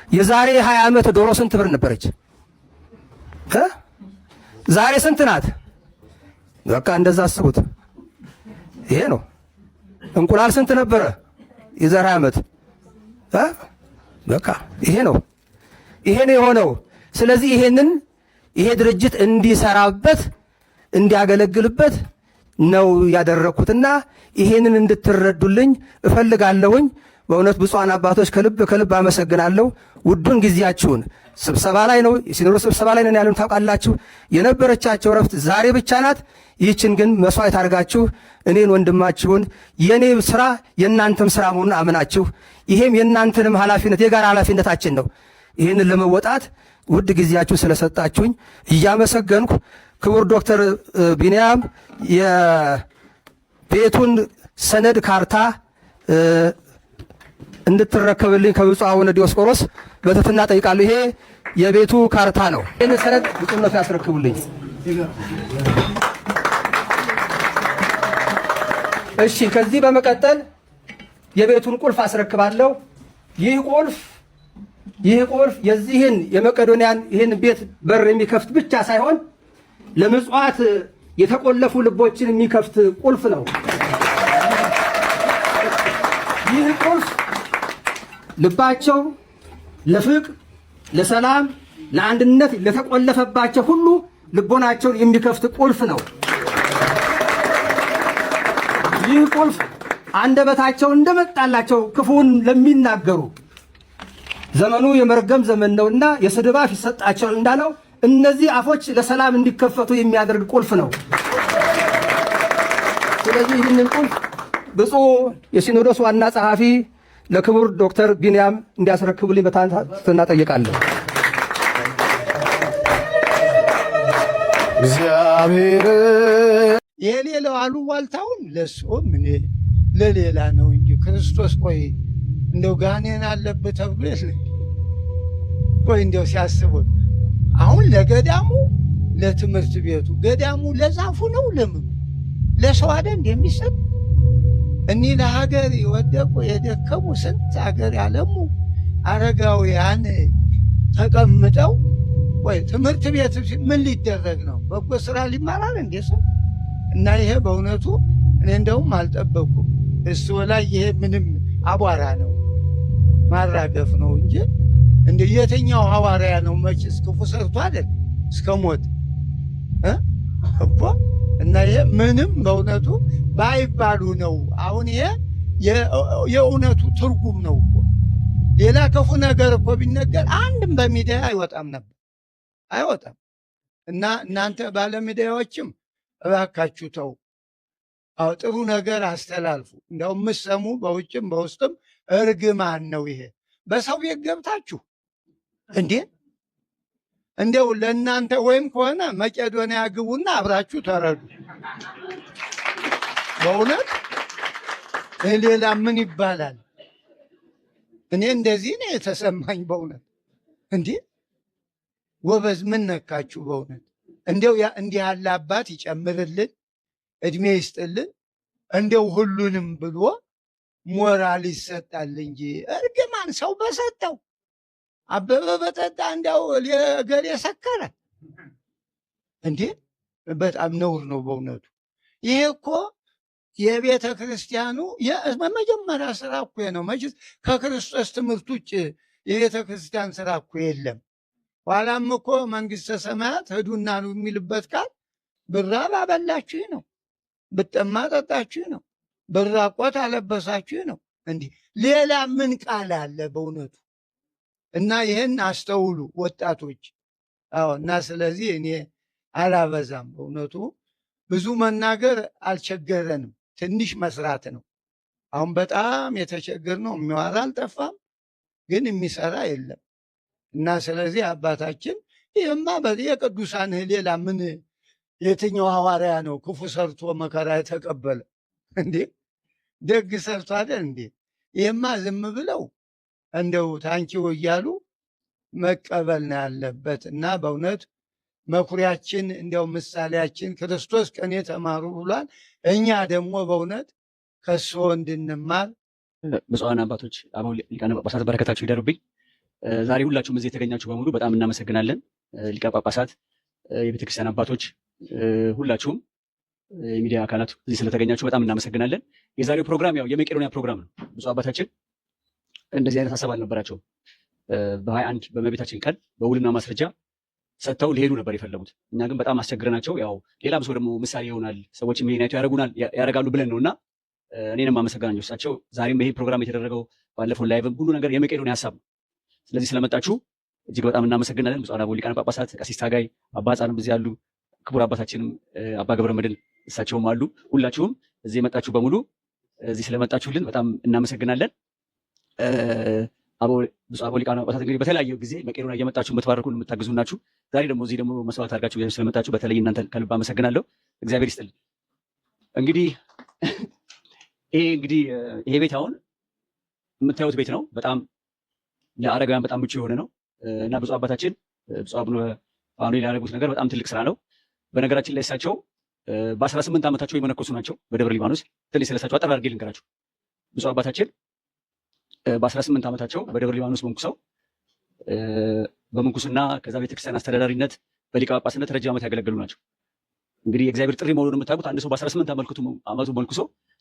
የዛሬ 20 ዓመት ዶሮ ስንት ብር ነበረች? ዛሬ ስንት ናት? በቃ እንደዛ አስቡት። ይሄ ነው። እንቁላል ስንት ነበረ የዛሬ ዓመት? በቃ ይሄ ነው። ይሄ ነው የሆነው። ስለዚህ ይሄ ድርጅት እንዲሰራበት እንዲያገለግልበት ነው ያደረኩትና ይሄንን እንድትረዱልኝ እፈልጋለሁኝ። በእውነት ብፁዓን አባቶች ከልብ አመሰግናለሁ። ውዱን ጊዜያችሁን ስብሰባ ላይ ነው የሲኖዶስ ስብሰባ ላይ ነን ያሉን ታውቃላችሁ። የነበረቻቸው ረፍት ዛሬ ብቻ ናት። ይህችን ግን መስዋዕት አድርጋችሁ እኔን ወንድማችሁን የኔ ስራ የእናንተም ስራ መሆኑን አምናችሁ ይሄም የእናንተንም ኃላፊነት የጋራ ኃላፊነታችን ነው። ይህንን ለመወጣት ውድ ጊዜያችሁ ስለሰጣችሁኝ እያመሰገንኩ ክቡር ዶክተር ቢንያም የቤቱን ሰነድ ካርታ እንድትረከብልኝ ከብፁዕ አቡነ ዲዮስቆሮስ በትህትና ጠይቃለሁ። ይሄ የቤቱ ካርታ ነው። ይህን ሰነድ ብፁዕነቱ ያስረክቡልኝ። እሺ፣ ከዚህ በመቀጠል የቤቱን ቁልፍ አስረክባለሁ። ይህ ቁልፍ የዚህን የመቄዶንያን ይህን ቤት በር የሚከፍት ብቻ ሳይሆን ለምጽዋት የተቆለፉ ልቦችን የሚከፍት ቁልፍ ነው። ይህ ቁልፍ ልባቸው ለፍቅር፣ ለሰላም፣ ለአንድነት ለተቆለፈባቸው ሁሉ ልቦናቸውን የሚከፍት ቁልፍ ነው። ይህ ቁልፍ አንደበታቸው እንደመጣላቸው ክፉን ለሚናገሩ ዘመኑ የመርገም ዘመን ነውና የስድብ አፍ ይሰጣቸዋል እንዳለው እነዚህ አፎች ለሰላም እንዲከፈቱ የሚያደርግ ቁልፍ ነው። ስለዚህ ይህንን ቁልፍ ብፁዕ የሲኖዶስ ዋና ጸሐፊ ለክቡር ዶክተር ቢንያም እንዲያስረክቡልኝ በትህትና ጠይቃለሁ። እግዚአብሔር የሌላው አሉባልታውን ለሱ ምን ለሌላ ነው እንጂ ክርስቶስ ቆይ እንደው ጋኔን አለበት ተብሎ የለ ቆይ እንደው ሲያስቡት አሁን ለገዳሙ ለትምህርት ቤቱ ገዳሙ ለዛፉ ነው ለምን ለሰው አይደል እንደሚሰጥ እኒህ ለሀገር የወደቁ የደከሙ ስንት ሀገር ያለሙ አረጋውያን ተቀምጠው ወይ ትምህርት ቤት ምን ሊደረግ ነው? በጎ ስራ ሊማራል እንዴ ሰው? እና ይሄ በእውነቱ እኔ እንደውም አልጠበኩም። እሱ ላይ ይሄ ምንም አቧራ ነው ማራገፍ ነው እንጂ እንደ የትኛው ሐዋርያ ነው መችስ ክፉ ሰርቶ አይደል እስከ ሞት እኮ። እና ይሄ ምንም በእውነቱ ባይባሉ ነው። አሁን ይሄ የእውነቱ ትርጉም ነው እኮ። ሌላ ክፉ ነገር እኮ ቢነገር አንድም በሚዲያ አይወጣም ነበር፣ አይወጣም። እና እናንተ ባለሚዲያዎችም እባካችሁ ተው። አዎ ጥሩ ነገር አስተላልፉ። እንደው የምትሰሙ በውጭም በውስጥም እርግማን ነው ይሄ። በሰው ቤት ገብታችሁ እንዴ እንደው ለእናንተ ወይም ከሆነ መቄዶንያ ግቡና አብራችሁ ተረዱ። በእውነት ሌላ ምን ይባላል? እኔ እንደዚህ ነው የተሰማኝ በእውነት። እንዴ ወበዝ ምን ነካችሁ በእውነት? እንደው እንዲህ ያለ አባት ይጨምርልን፣ እድሜ ይስጥልን። እንደው ሁሉንም ብሎ ሞራል ይሰጣል እንጂ እርግማን ሰው በሰጠው አበበ በጠጣ እንዲያው ገሌ ሰከረ እንዴ! በጣም ነውር ነው በእውነቱ። ይሄ እኮ የቤተ ክርስቲያኑ የመጀመሪያ ስራ እኮ ነው። መቼስ ከክርስቶስ ትምህርት ውጭ የቤተ ክርስቲያን ስራ እኮ የለም። ኋላም እኮ መንግሥተ ሰማያት ሂዱና ነው የሚልበት ቃል ብራብ አበላችሁ ነው፣ ብጠማ ጠጣችሁ ነው፣ ብራቆት አለበሳችሁ ነው። እንዲህ ሌላ ምን ቃል አለ በእውነቱ? እና ይህን አስተውሉ ወጣቶች። አዎ እና ስለዚህ እኔ አላበዛም በእውነቱ። ብዙ መናገር አልቸገረንም፣ ትንሽ መስራት ነው። አሁን በጣም የተቸገርነው የሚዋራ አልጠፋም፣ ግን የሚሰራ የለም። እና ስለዚህ አባታችን ይህማ የቅዱሳን ሌላ ምን የትኛው ሐዋርያ ነው ክፉ ሰርቶ መከራ የተቀበለ እንዴ? ደግ ሰርቶ አይደል እንዴ? ይህማ ዝም ብለው እንደው ታንኪው እያሉ መቀበል ነው ያለበት። እና በእውነት መኩሪያችን እንዲያው ምሳሌያችን ክርስቶስ ከኔ ተማሩ ብሏል። እኛ ደግሞ በእውነት ከሱ እንድንማር ብፁዓን አባቶች አበው ሊቃነ ጳጳሳት በረከታችሁ ይደርብኝ። ዛሬ ሁላችሁም እዚህ የተገኛችሁ በሙሉ በጣም እናመሰግናለን። ሊቀ ጳጳሳት፣ የቤተክርስቲያን አባቶች፣ ሁላችሁም የሚዲያ አካላት እዚህ ስለተገኛችሁ በጣም እናመሰግናለን። የዛሬው ፕሮግራም ያው የመቄዶንያ ፕሮግራም ነው። ብፁዕ አባታችን እንደዚህ አይነት ሀሳብ አልነበራቸውም። በ21 በእመቤታችን ቀን በውልና ማስረጃ ሰጥተው ሊሄዱ ነበር የፈለጉት። እኛ ግን በጣም አስቸግረናቸው ያው ሌላም ሰው ደግሞ ምሳሌ ይሆናል ሰዎችም ይሄን አይተው ያደርጋሉ ብለን ነውና እኔንም አመሰግናለሁ እሳቸው። ዛሬም ይሄ ፕሮግራም የተደረገው ባለፈው ላይቭም ሁሉ ነገር የመቄዶንያ ሀሳብ ነው። ስለዚህ ስለመጣችሁ እጅግ በጣም እናመሰግናለን። ብፁዓን አበው ሊቃነ ጳጳሳት፣ ቀሲስ ታጋይ፣ አባ ሕፃንም እዚህ ያሉ፣ ክቡር አባታችንም አባ ገብረ መድኅን እሳቸውም አሉ። ሁላችሁም እዚህ የመጣችሁ በሙሉ እዚህ ስለመጣችሁልን በጣም እናመሰግናለን። ብፁዕ አበው ሊቃነ ጳጳሳት እንግዲህ በተለያየ ጊዜ መቄዶንያ እየመጣችሁ የምትባረኩን የምታግዙ ናችሁ። ዛሬ ደግሞ እዚህ ደግሞ መስዋዕት አድርጋችሁ ስለመጣችሁ በተለይ እናንተን ከልብ አመሰግናለሁ። እግዚአብሔር ይስጥልን። እንግዲህ ይሄ ቤት አሁን የምታዩት ቤት ነው። በጣም ለአረጋውያን በጣም ምቹ የሆነ ነው እና ብፁዕ አባታችን ብፁዕ አቡነ ፋኑኤል ያደረጉት ነገር በጣም ትልቅ ስራ ነው። በነገራችን ላይ እሳቸው በ18 ዓመታቸው የመነኮሱ ናቸው በደብረ ሊባኖስ። ትንሽ ስለሳቸው አጠር አድርጌ ልንገራችሁ። ብፁዕ አባታችን በ18 ዓመታቸው በደብረ ሊባኖስ መንኩሰው በምንኩስና ከዛ ቤተክርስቲያን አስተዳዳሪነት በሊቀ ጳጳስነት ረጅም ዓመት ያገለገሉ ናቸው። እንግዲህ የእግዚአብሔር ጥሪ መሆኑን የምታውቁት አንድ ሰው በ18 ዓመቱ መልኩሶ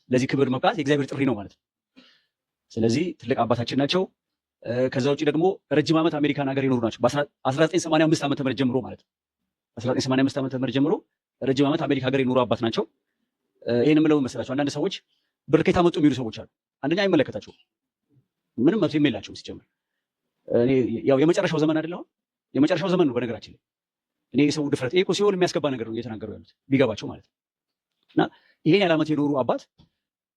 ለዚህ ክብር መብቃት የእግዚአብሔር ጥሪ ነው ማለት ነው። ስለዚህ ትልቅ አባታችን ናቸው። ከዛ ውጭ ደግሞ ረጅም ዓመት አሜሪካን ሀገር የኖሩ ናቸው። በ1985 ዓመተ ምህረት ጀምሮ ማለት ነው። 1985 ዓመተ ምህረት ጀምሮ ረጅም ዓመት አሜሪካ ሀገር የኖሩ አባት ናቸው። ይህን የምለው መሰላቸው አንዳንድ ሰዎች ብር ከየት አመጡ የሚሉ ሰዎች አሉ። አንደኛ አይመለከታቸውም፣ ምንም መብት የላቸውም። ሲጀምር ያው የመጨረሻው ዘመን አይደል? አሁን የመጨረሻው ዘመን ነው። በነገራችን ላይ እኔ የሰው ድፍረት ይሄ እኮ ሲሆን የሚያስገባ ነገር ነው እየተናገሩ ያሉት ቢገባቸው ማለት ነው። እና ይሄን ያህል ዓመት የኖሩ አባት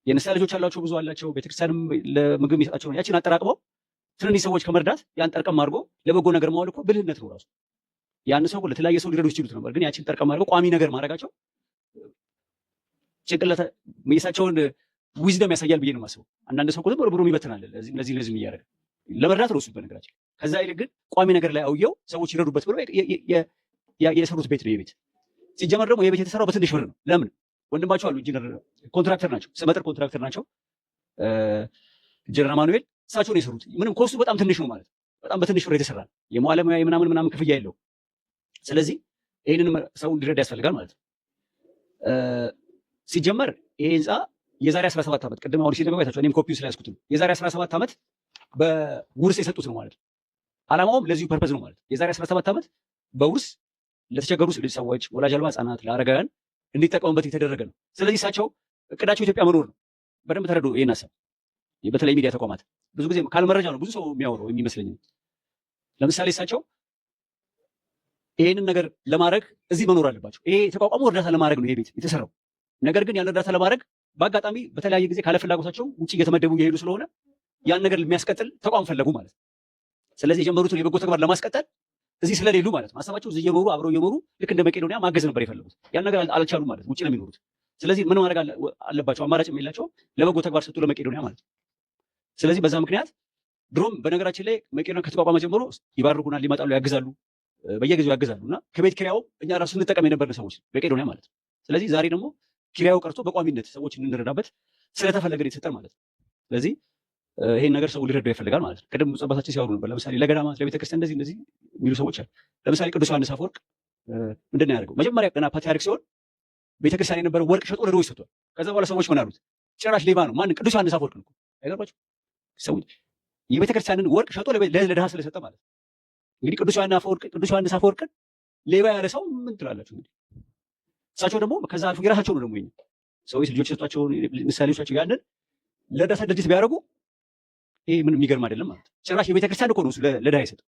የነሳ ልጆች አላቸው፣ ብዙ አላቸው። ቤተክርስቲያንም ለምግብ የሚሰጣቸው ነው። ያችን አጠራቅመው ትንንሽ ሰዎች ከመርዳት ያን ጠርቀም አድርጎ ለበጎ ነገር ማዋል እኮ ብልህነት ነው ራሱ። ያን ሰው ለተለያየ ሰው ሊረዱ ይችሉት ነበር፣ ግን ያችን ጠርቀም አድርገው ቋሚ ነገር ማድረጋቸው ጭንቅላት የእሳቸውን ዊዝደም ያሳያል ብዬ ነው የማስበው። አንዳንድ ሰው ዝም ብሎ ብሩን ይበትናል ለዚህ እያደረገ ለመርዳት ነው እሱ በነገራችን። ከዛ ይልቅ ግን ቋሚ ነገር ላይ አውየው ሰዎች ይረዱበት ብሎ የሰሩት ቤት ነው። የቤት ሲጀመር ደግሞ የቤት የተሰራው በትንሽ ብር ነው። ለምን? ወንድማቸው አሉ ኢንጂነር ኮንትራክተር ናቸው፣ ስመጥር ኮንትራክተር ናቸው። ኢንጂነር አማኑኤል እሳቸው ነው የሰሩት። ምንም ኮስቱ በጣም ትንሽ ነው ማለት በጣም በትንሽ ብር የተሰራ የመዋለሙያ ምናምን ክፍያ የለው። ስለዚህ ይህንን ሰው እንዲረዳ ያስፈልጋል ማለት ነው። ሲጀመር ይሄ ህንፃ የዛሬ 17 ዓመት ቅድም አሁን ሲደገባ አይታችሁ፣ እኔም ኮፒው ስላያዝኩት ነው። የዛሬ 17 ዓመት በውርስ የሰጡት ነው ማለት ነው። ዓላማውም ለዚሁ ፐርፐዝ ነው ማለት የዛሬ 17 ዓመት በውርስ ለተቸገሩ ሰዎች፣ ወላጅ አልባ ህጻናት፣ ለአረጋውያን እንዲጠቀሙበት የተደረገ ነው። ስለዚህ እሳቸው እቅዳቸው ኢትዮጵያ መኖር ነው። በደንብ ተረዱ ይሄን ሀሳብ። በተለይ ሚዲያ ተቋማት ብዙ ጊዜ ካለመረጃ ነው ብዙ ሰው የሚያወራው የሚመስለኝ። ለምሳሌ እሳቸው ይሄንን ነገር ለማድረግ እዚህ መኖር አለባቸው። ይሄ የተቋቋመው እርዳታ ለማድረግ ነው። ይሄ ቤት የተሰራው ነገር ግን ያን እርዳታ ለማድረግ በአጋጣሚ በተለያየ ጊዜ ካለ ፍላጎታቸው ውጪ እየተመደቡ እየሄዱ ስለሆነ ያን ነገር የሚያስቀጥል ተቋም ፈለጉ ማለት ነው። ስለዚህ የጀመሩትን የበጎ ተግባር ለማስቀጠል እዚህ ስለሌሉ ማለት ነው ሀሳባቸው እዚህ እየኖሩ አብረው እየኖሩ ልክ እንደ መቄዶንያ ማገዝ ነበር የፈለጉት። ያን ነገር አልቻሉም ማለት ውጪ ነው የሚኖሩት። ስለዚህ ምን ማድረግ አለባቸው? አማራጭ የላቸውም። ለበጎ ተግባር ሰጡ ለመቄዶንያ ማለት ነው። ስለዚህ በዛ ምክንያት ድሮም በነገራችን ላይ መቄዶንያ ከተቋቋመ ጀምሮ ይባርኩናል፣ ይመጣሉ፣ ያግዛሉ፣ በየጊዜው ያግዛሉ እና ከቤት ኪራዩ እኛ ራሱ እንጠቀም የነበርን ሰዎች መቄዶንያ ማለት ነው። ስለዚህ ዛሬ ደግሞ ኪራዩ ቀርቶ በቋሚነት ሰዎች እንረዳበት ስለተፈለገ የተሰጠን ማለት ነው። ስለዚህ ይሄን ነገር ሰው ሊረዳው ይፈልጋል ማለት ነው። ቅድም አባታችን ሲያወሩ ነበር። ለምሳሌ ለገዳማት ለቤተክርስቲያን እንደዚህ የሚሉ ሰዎች አሉ። ለምሳሌ ቅዱስ ዮሐንስ አፈወርቅ ምንድን ነው ያደርገው? መጀመሪያ ገና ፓትርያርክ ሲሆን ቤተክርስቲያን የነበረው ወርቅ ሸጦ ለድሆች ሰጥቷል። ከዛ በኋላ ሰዎች ምን አሉት? ጭራሽ ሌባ ነው። ማን? ቅዱስ ዮሐንስ አፈወርቅ ነው። አይገርማችሁ? ሰዎች የቤተክርስቲያንን ወርቅ ሸጦ ለድሃ ስለሰጠ ማለት ነው። እንግዲህ ቅዱስ ዮሐንስ አፈወርቅን ሌባ ያለ ሰው ምን ትላላችሁ? እንግዲህ እሳቸው ደግሞ ከዛ አልፎ የራሳቸው ነው ደግሞ ሰዎች ልጆች ሰጧቸውን ምሳሌዎቻቸው ያንን ለእርዳታ ድርጅት ቢያደርጉ ይሄ ምንም የሚገርም አይደለም ማለት ነው። ጭራሽ የቤተክርስቲያን እኮ ነው ለድሃ የሰጠው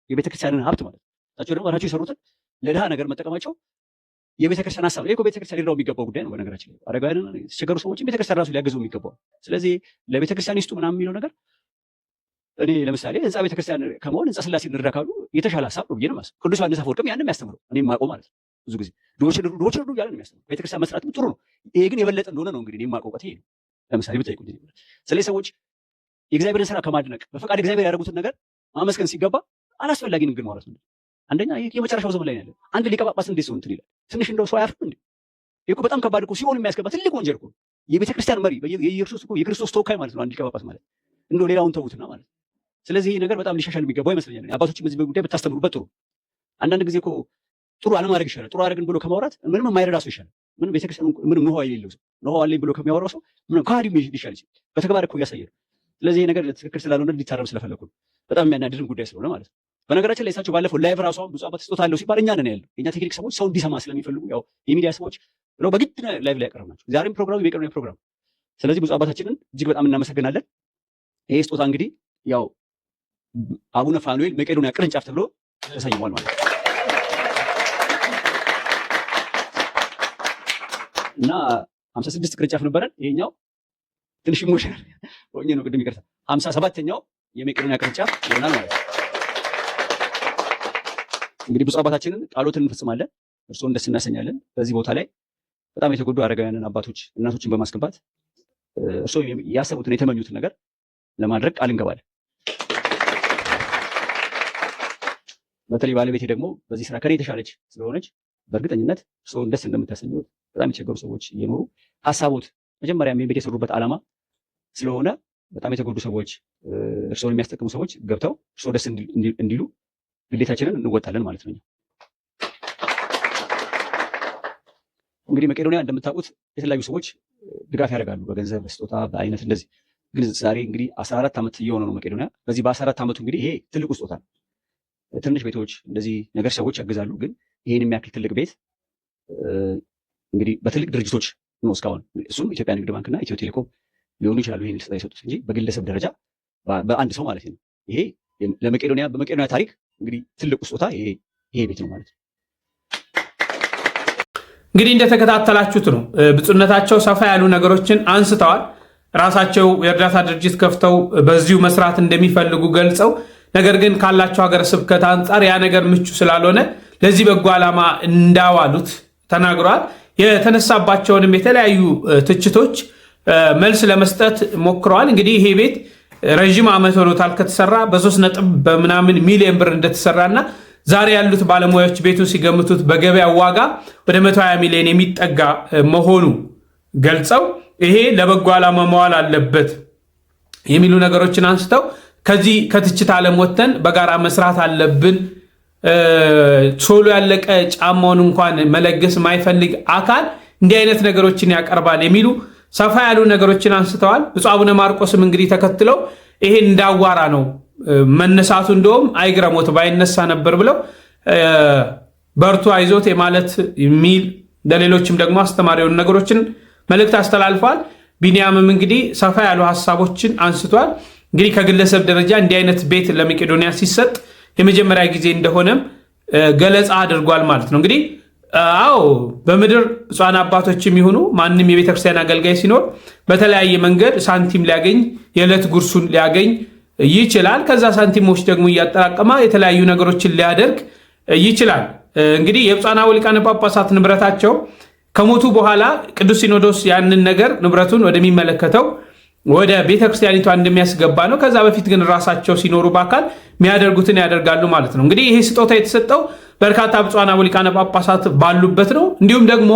የቤተክርስቲያንን ሀብት ማለት ነው። እሳቸው ደግሞ ራሳቸው የሰሩትን ለድሃ ነገር መጠቀማቸው የቤተክርስቲያን ሀሳብ ነው። ቤተክርስቲያን ሊረዳው የሚገባው ጉዳይ ነው። በነገራችን ላይ አረጋውያንን የተቸገሩ ሰዎችን ቤተክርስቲያን ራሱ ሊያገዙ የሚገባው። ስለዚህ ለቤተክርስቲያን ይስጡ ምናምን የሚለው ነገር እኔ ለምሳሌ ህንፃ ቤተክርስቲያን ከመሆን ህንፃ ስላሴ እንርዳ ካሉ የተሻለ ሀሳብ ነው ብዬ ነው የማስበው። ቅዱስ ዮሐንስ አፈወርቅም ያንን የሚያስተምረው እኔ የማውቀው ማለት ነው። ብዙ ጊዜ ድሆች እርዱ እያለ ነው የሚያስተምረው። ቤተክርስቲያን መስራትም ጥሩ ነው። ይሄ ግን የበለጠ እንደሆነ ነው እንግዲህ የማውቀው እውቀት ይሄ ነው። ለምሳሌ ብታይቁኝ። ስለዚህ ሰዎች የእግዚአብሔርን ስራ ከማድነቅ በፈቃድ እግዚአብሔር ያደረጉትን ነገር ማመስገን ሲገባ አላስፈላጊ ንግግር ማለት ነው። አንደኛ የመጨረሻው ዘመን ላይ ነው ያለ። አንድ ሊቀ ጳጳስ እንዴት ሰው እንትን ይላል? ትንሽ እንደው ሰው አያፍርም እንዴ? ይሄ እኮ በጣም ከባድ እኮ ሲሆን የሚያስገባ ትልቅ ወንጀል እኮ የቤተክርስቲያን መሪ የክርስቶስ ተወካይ ማለት ነው አንድ ሊቀ ጳጳስ ማለት እንደው ሌላውን ተውትና ማለት። ስለዚህ ይሄ ነገር በጣም ሊሻሻል የሚገባው ይመስለኛል። አባቶችም በዚህ ጉዳይ ብታስተምሩበት ጥሩ። አንዳንድ ጊዜ እኮ ጥሩ አለማድረግ ይሻላል። ጥሩ አደረግን ብሎ ከማውራት ምንም የማይረዳ ሰው ይሻላል። ምንም ቤተክርስቲያን ምንም ንሆ የሌለው ሰው ንሆ አለኝ ብሎ ከሚያወራው ሰው ምንም ከሃዲው ሊሻል ይችላል። በተግባር እኮ እያሳየ ነው። ስለዚህ ይሄ ነገር ትክክል ስላልሆነ ሊታረም ስለፈለኩ በጣም የሚያናድድም ጉዳይ ስለሆነ ማለት ነው። በነገራችን ላይ እሳቸው ባለፈው ላይቭ ራሱ ብፁዕ አባት ስጦታ አለው ሲባል እኛ ነን ያለው። የኛ ቴክኒክ ሰዎች ሰው እንዲሰማ ስለሚፈልጉ ያው የሚዲያ ሰዎች ነው በግድ ላይቭ ላይ ያቀረብናቸው። ዛሬም ፕሮግራሙ የመቄዶንያ ፕሮግራም። ስለዚህ ብፁዕ አባታችንን እጅግ በጣም እናመሰግናለን። ይሄ ስጦታ እንግዲህ ያው አቡነ ፋኑኤል መቄዶንያ ቅርንጫፍ ተብሎ ተሰይሟል ማለት ነው እና 56 ቅርንጫፍ ነበረን። ይሄኛው ትንሽ ኢሞሽናል ሆኜ ነው ቅድም ይቅርታ 57ኛው የመቄዶንያ ቅርንጫፍ ይሆናል ማለት ነው። እንግዲህ ብፁዕ አባታችንን ቃሎትን እንፈጽማለን፣ እርስዎን ደስ እናሰኛለን። በዚህ ቦታ ላይ በጣም የተጎዱ አረጋውያንን አባቶች፣ እናቶችን በማስገባት እርስዎ ያሰቡትን የተመኙትን ነገር ለማድረግ ቃል እንገባለን። በተለይ ባለቤቴ ደግሞ በዚህ ስራ ከኔ የተሻለች ስለሆነች በእርግጠኝነት እርስዎን ደስ እንደምታሰኙ በጣም የተቸገሩ ሰዎች እየኖሩ ሀሳቦት መጀመሪያም ቤት የሰሩበት ዓላማ ስለሆነ በጣም የተጎዱ ሰዎች እርስዎን የሚያስጠቅሙ ሰዎች ገብተው እርስዎ ደስ እንዲሉ ግዴታችንን እንወጣለን ማለት ነው። እንግዲህ መቄዶንያ እንደምታውቁት የተለያዩ ሰዎች ድጋፍ ያደርጋሉ፣ በገንዘብ በስጦታ በአይነት እንደዚህ። ግን ዛሬ እንግዲህ 14 ዓመት እየሆነ ነው መቄዶንያ። በዚህ በ14 ዓመቱ እንግዲህ ይሄ ትልቁ ስጦታ ነው። ትንሽ ቤቶች እንደዚህ ነገር ሰዎች ያግዛሉ። ግን ይሄን የሚያክል ትልቅ ቤት እንግዲህ በትልቅ ድርጅቶች ነው እስካሁን፣ እሱም ኢትዮጵያ ንግድ ባንክና ኢትዮ ቴሌኮም ሊሆኑ ይችላሉ ይሄን ስጦታ የሰጡት እንጂ በግለሰብ ደረጃ በአንድ ሰው ማለት ነው። ይሄ ለመቄዶንያ በመቄዶንያ ታሪክ እንግዲህ ትልቁ ስጦታ ይሄ ቤት ነው ማለት ነው። እንግዲህ እንደተከታተላችሁት ነው ብፁዕነታቸው ሰፋ ያሉ ነገሮችን አንስተዋል። ራሳቸው የእርዳታ ድርጅት ከፍተው በዚሁ መስራት እንደሚፈልጉ ገልጸው ነገር ግን ካላቸው ሀገረ ስብከት አንጻር ያ ነገር ምቹ ስላልሆነ ለዚህ በጎ ዓላማ እንዳዋሉት ተናግረዋል። የተነሳባቸውንም የተለያዩ ትችቶች መልስ ለመስጠት ሞክረዋል። እንግዲህ ይሄ ቤት ረዥም ዓመት ሆኖታል ከተሰራ በ3 ሚሊዮን ብር እንደተሰራና ዛሬ ያሉት ባለሙያዎች ቤቱን ሲገምቱት በገበያ ዋጋ ወደ 120 ሚሊዮን የሚጠጋ መሆኑ ገልጸው ይሄ ለበጎ ዓላማ መዋል አለበት የሚሉ ነገሮችን አንስተው ከዚህ ከትችት ዓለም ወጥተን በጋራ መስራት አለብን። ሶሎ ያለቀ ጫማውን እንኳን መለገስ ማይፈልግ አካል እንዲህ አይነት ነገሮችን ያቀርባል የሚሉ ሰፋ ያሉ ነገሮችን አንስተዋል። ብፁዕ አቡነ ማርቆስም እንግዲህ ተከትለው ይሄን እንዳዋራ ነው መነሳቱ እንደውም አይግረሞት ባይነሳ ነበር ብለው በርቱ አይዞት የማለት የሚል ለሌሎችም ደግሞ አስተማሪ የሆኑ ነገሮችን መልእክት አስተላልፈዋል። ቢኒያምም እንግዲህ ሰፋ ያሉ ሀሳቦችን አንስቷል። እንግዲህ ከግለሰብ ደረጃ እንዲህ አይነት ቤት ለመቄዶንያ ሲሰጥ የመጀመሪያ ጊዜ እንደሆነም ገለጻ አድርጓል ማለት ነው። እንግዲህ አዎ በምድር ብፁዓን አባቶችም ይሁኑ ማንም የቤተክርስቲያን አገልጋይ ሲኖር በተለያየ መንገድ ሳንቲም ሊያገኝ የዕለት ጉርሱን ሊያገኝ ይችላል። ከዛ ሳንቲሞች ደግሞ እያጠራቀማ የተለያዩ ነገሮችን ሊያደርግ ይችላል። እንግዲህ የብፁዓን ሊቃነ ጳጳሳት ንብረታቸው ከሞቱ በኋላ ቅዱስ ሲኖዶስ ያንን ነገር ንብረቱን ወደሚመለከተው ወደ ቤተክርስቲያኒቷ እንደሚያስገባ ነው። ከዛ በፊት ግን ራሳቸው ሲኖሩ በአካል የሚያደርጉትን ያደርጋሉ ማለት ነው። እንግዲህ ይሄ ስጦታ የተሰጠው በርካታ ብፁዓን ሊቃነ ጳጳሳት ባሉበት ነው። እንዲሁም ደግሞ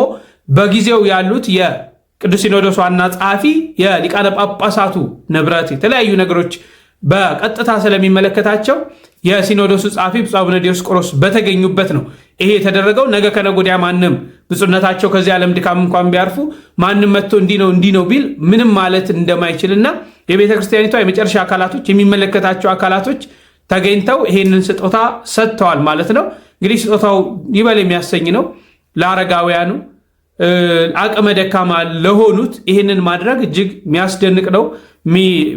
በጊዜው ያሉት የቅዱስ ሲኖዶስ ዋና ጸሐፊ የሊቃነ ጳጳሳቱ ንብረት የተለያዩ ነገሮች በቀጥታ ስለሚመለከታቸው የሲኖዶሱ ጸሐፊ ብፁዕ አቡነ ዲዮስቆሮስ በተገኙበት ነው ይሄ የተደረገው። ነገ ከነገ ወዲያ ማንም ብፁዕነታቸው ከዚህ ዓለም ድካም እንኳን ቢያርፉ ማንም መጥቶ እንዲህ ነው ቢል ምንም ማለት እንደማይችልና የቤተ ክርስቲያኒቷ የመጨረሻ አካላቶች የሚመለከታቸው አካላቶች ተገኝተው ይሄንን ስጦታ ሰጥተዋል ማለት ነው። እንግዲህ ስጦታው ይበል የሚያሰኝ ነው። ለአረጋውያኑ አቅመ ደካማ ለሆኑት ይህንን ማድረግ እጅግ የሚያስደንቅ ነው።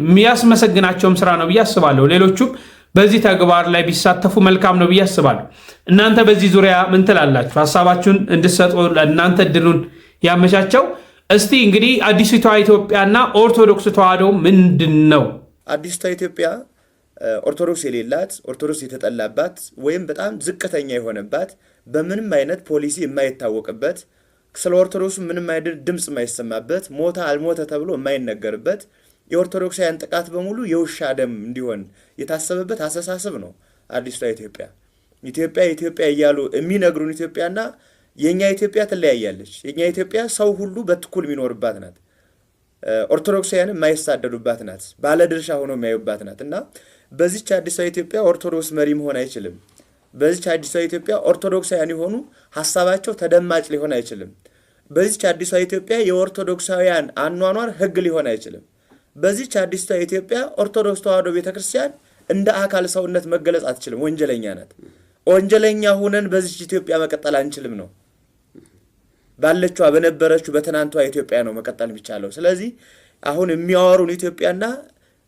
የሚያስመሰግናቸውም ስራ ነው ብዬ አስባለሁ። ሌሎቹም በዚህ ተግባር ላይ ቢሳተፉ መልካም ነው ብዬ አስባለሁ። እናንተ በዚህ ዙሪያ ምን ትላላችሁ? ሀሳባችሁን እንድሰጡ ለእናንተ እድሉን ያመቻቸው። እስቲ እንግዲህ አዲስቷ ኢትዮጵያና ኦርቶዶክስ ተዋሕዶ ምንድን ነው? አዲስቷ ኢትዮጵያ ኦርቶዶክስ የሌላት፣ ኦርቶዶክስ የተጠላባት ወይም በጣም ዝቅተኛ የሆነባት፣ በምንም አይነት ፖሊሲ የማይታወቅበት፣ ስለ ኦርቶዶክሱ ምንም አይነት ድምፅ የማይሰማበት፣ ሞተ አልሞተ ተብሎ የማይነገርበት፣ የኦርቶዶክሳውያን ጥቃት በሙሉ የውሻ ደም እንዲሆን የታሰበበት አስተሳሰብ ነው አዲስቷ ኢትዮጵያ። ኢትዮጵያ እያሉ የሚነግሩን ኢትዮጵያና የኛ ኢትዮጵያ ትለያያለች። የኛ ኢትዮጵያ ሰው ሁሉ በትኩል የሚኖርባት ናት። ኦርቶዶክሳውያን የማይሳደዱባት ናት። ባለድርሻ ሆኖ የሚያዩባት ናት እና በዚች አዲሷ ኢትዮጵያ ኦርቶዶክስ መሪ መሆን አይችልም። በዚች አዲሷ ኢትዮጵያ ኦርቶዶክሳውያን የሆኑ ሀሳባቸው ተደማጭ ሊሆን አይችልም። በዚች አዲሷ ኢትዮጵያ የኦርቶዶክሳውያን አኗኗር ሕግ ሊሆን አይችልም። በዚች አዲሷ ኢትዮጵያ ኦርቶዶክስ ተዋሕዶ ቤተክርስቲያን እንደ አካል ሰውነት መገለጽ አትችልም። ወንጀለኛ ናት። ወንጀለኛ ሁነን በዚች ኢትዮጵያ መቀጠል አንችልም ነው። ባለችዋ በነበረችው በትናንቷ ኢትዮጵያ ነው መቀጠል የሚቻለው። ስለዚህ አሁን የሚያወሩን ኢትዮጵያና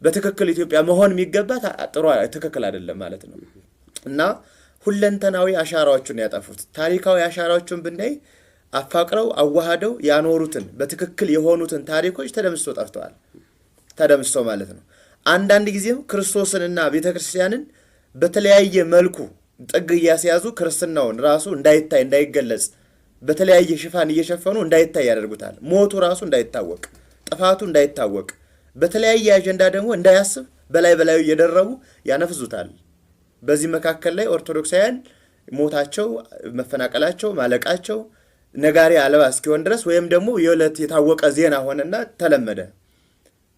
በትክክል ኢትዮጵያ መሆን የሚገባት ትክክል አይደለም ማለት ነው እና ሁለንተናዊ አሻራዎቹን ያጠፉት ታሪካዊ አሻራዎቹን ብናይ አፋቅረው አዋሃደው ያኖሩትን በትክክል የሆኑትን ታሪኮች ተደምስቶ ጠፍተዋል። ተደምስቶ ማለት ነው። አንዳንድ ጊዜም ክርስቶስንና ቤተክርስቲያንን በተለያየ መልኩ ጥግ እያስያዙ ክርስትናውን ራሱ እንዳይታይ እንዳይገለጽ በተለያየ ሽፋን እየሸፈኑ እንዳይታይ ያደርጉታል። ሞቱ ራሱ እንዳይታወቅ፣ ጥፋቱ እንዳይታወቅ፣ በተለያየ አጀንዳ ደግሞ እንዳያስብ በላዩ እየደረቡ ያነፍዙታል። በዚህ መካከል ላይ ኦርቶዶክሳውያን ሞታቸው፣ መፈናቀላቸው፣ ማለቃቸው ነጋሪ አልባ እስኪሆን ድረስ ወይም ደግሞ የዕለት የታወቀ ዜና ሆነና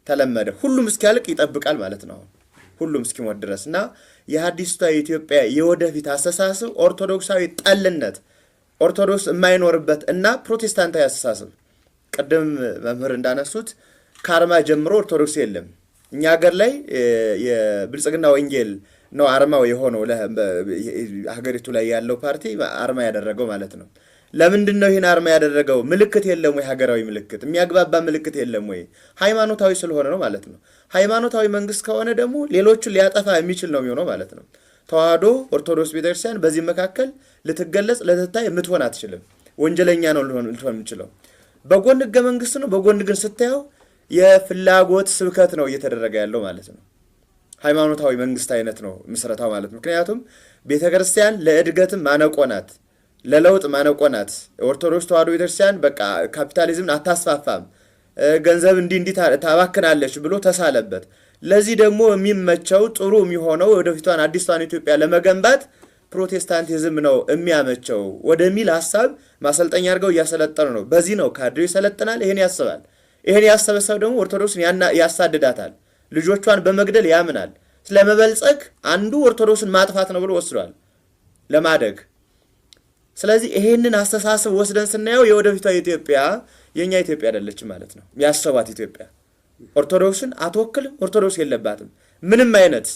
ተለመደ። ሁሉም እስኪያልቅ ይጠብቃል ማለት ነው። ሁሉም እስኪሞት ድረስ እና የአዲስቷ ኢትዮጵያ የወደፊት አስተሳሰብ ኦርቶዶክሳዊ ጠልነት፣ ኦርቶዶክስ የማይኖርበት እና ፕሮቴስታንታዊ አስተሳሰብ። ቅድም መምህር እንዳነሱት ከአርማ ጀምሮ ኦርቶዶክስ የለም። እኛ ሀገር ላይ የብልጽግና ወንጌል ነው አርማው የሆነው ሀገሪቱ ላይ ያለው ፓርቲ አርማ ያደረገው ማለት ነው። ለምንድን ነው ይህን አርማ ያደረገው? ምልክት የለም ወይ? ሀገራዊ ምልክት፣ የሚያግባባ ምልክት የለም ወይ? ሃይማኖታዊ ስለሆነ ነው ማለት ነው። ሃይማኖታዊ መንግስት ከሆነ ደግሞ ሌሎቹን ሊያጠፋ የሚችል ነው የሚሆነው ማለት ነው። ተዋሕዶ ኦርቶዶክስ ቤተክርስቲያን በዚህ መካከል ልትገለጽ ልትታይ የምትሆን አትችልም። ወንጀለኛ ነው ልትሆን የምችለው። በጎን ህገ መንግስት ነው፣ በጎን ግን ስታየው የፍላጎት ስብከት ነው እየተደረገ ያለው ማለት ነው። ሃይማኖታዊ መንግስት አይነት ነው ምስረታው ማለት ነው። ምክንያቱም ቤተክርስቲያን ለእድገትም ማነቆ ናት፣ ለለውጥ ማነቆ ናት። ኦርቶዶክስ ተዋሕዶ ቤተክርስቲያን በቃ ካፒታሊዝምን አታስፋፋም፣ ገንዘብ እንዲህ ታባክናለች ብሎ ተሳለበት። ለዚህ ደግሞ የሚመቸው ጥሩ የሚሆነው ወደፊቷን አዲስቷን ኢትዮጵያ ለመገንባት ፕሮቴስታንቲዝም ነው የሚያመቸው ወደሚል ሀሳብ ማሰልጠኛ አድርገው እያሰለጠኑ ነው። በዚህ ነው ካድሬው ይሰለጥናል፣ ይሄን ያስባል። ይሄን ያሰበ ሰው ደግሞ ኦርቶዶክስን ያሳድዳታል፣ ልጆቿን በመግደል ያምናል። ስለመበልጸግ አንዱ ኦርቶዶክስን ማጥፋት ነው ብሎ ወስዷል ለማደግ። ስለዚህ ይሄንን አስተሳሰብ ወስደን ስናየው የወደፊቷ ኢትዮጵያ የኛ ኢትዮጵያ አይደለችም ማለት ነው። ያሰባት ኢትዮጵያ ኦርቶዶክስን አትወክልም። ኦርቶዶክስ የለባትም ምንም አይነት።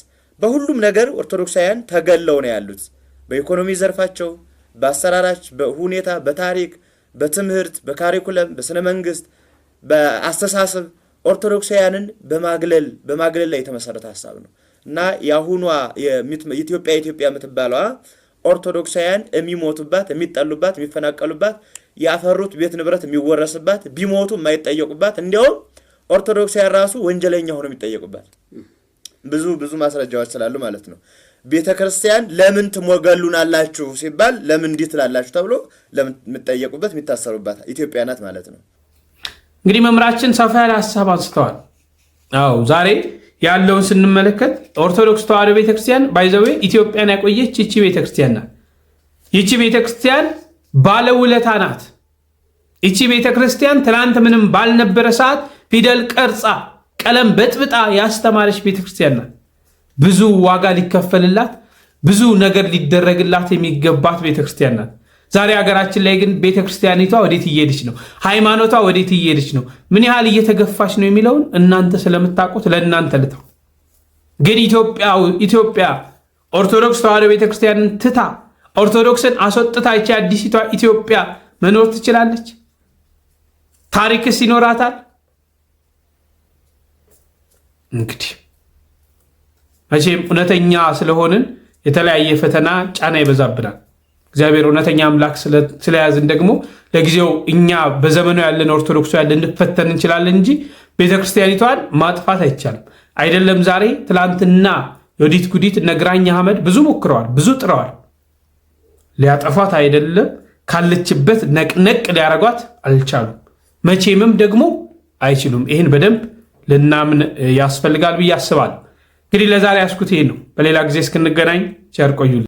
በሁሉም ነገር ኦርቶዶክሳውያን ተገለው ነው ያሉት። በኢኮኖሚ ዘርፋቸው፣ በአሰራራች፣ በሁኔታ፣ በታሪክ፣ በትምህርት፣ በካሪኩለም፣ በስነ መንግስት፣ በአስተሳሰብ ኦርቶዶክሳውያንን በማግለል ላይ የተመሰረተ ሀሳብ ነው እና የአሁኗ ኢትዮጵያ የምትባለዋ ኦርቶዶክሳውያን የሚሞቱባት፣ የሚጠሉባት፣ የሚፈናቀሉባት፣ ያፈሩት ቤት ንብረት የሚወረስባት፣ ቢሞቱ የማይጠየቁባት፣ እንዲያውም ኦርቶዶክሳውያን ራሱ ወንጀለኛ ሆነው የሚጠየቁባት ብዙ ማስረጃዎች ስላሉ ማለት ነው። ቤተክርስቲያን ለምን ትሞገሉናላችሁ ሲባል ለምን እንዲህ ትላላችሁ ተብሎ ለምን የሚጠየቁበት የሚታሰሩባት ኢትዮጵያ ናት ማለት ነው። እንግዲህ መምራችን ሰፋ ያለ ሐሳብ አንስተዋል። አዎ ዛሬ ያለውን ስንመለከት ኦርቶዶክስ ተዋሕዶ ቤተክርስቲያን ባይዘዌ ኢትዮጵያን ያቆየች ይቺ ቤተክርስቲያን ናት። ይቺ ቤተክርስቲያን ባለውለታ ናት። ይቺ ቤተክርስቲያን ትናንት ምንም ባልነበረ ሰዓት ፊደል ቀርጻ ቀለም በጥብጣ ያስተማረች ቤተክርስቲያን ናት። ብዙ ዋጋ ሊከፈልላት፣ ብዙ ነገር ሊደረግላት የሚገባት ቤተክርስቲያን ናት። ዛሬ ሀገራችን ላይ ግን ቤተክርስቲያኒቷ ወዴት እየሄደች ነው? ሃይማኖቷ ወዴት እየሄደች ነው? ምን ያህል እየተገፋች ነው የሚለውን እናንተ ስለምታውቁት ለእናንተ ልተው። ግን ኢትዮጵያ ኦርቶዶክስ ተዋሕዶ ቤተክርስቲያንን ትታ ኦርቶዶክስን አስወጥታ ይቺ አዲሲቷ ኢትዮጵያ መኖር ትችላለች? ታሪክስ ይኖራታል? እንግዲህ መቼም እውነተኛ ስለሆንን የተለያየ ፈተና ጫና ይበዛብናል። እግዚአብሔር እውነተኛ አምላክ ስለያዝን ደግሞ ለጊዜው እኛ በዘመኑ ያለን ኦርቶዶክሱ ያለን እንፈተን እንችላለን እንጂ ቤተክርስቲያኒቷን ማጥፋት አይቻልም። አይደለም ዛሬ ትላንትና የወዲት ጉዲት እነ ግራኝ አህመድ ብዙ ሞክረዋል፣ ብዙ ጥረዋል። ሊያጠፏት አይደለም ካለችበት ነቅነቅ ሊያረጓት አልቻሉም። መቼምም ደግሞ አይችሉም። ይህን በደንብ ልናምን ያስፈልጋል ብዬ አስባለሁ። እንግዲህ ለዛሬ ያስኩት ይሄ ነው። በሌላ ጊዜ እስክንገናኝ ቸር ቆዩልኝ።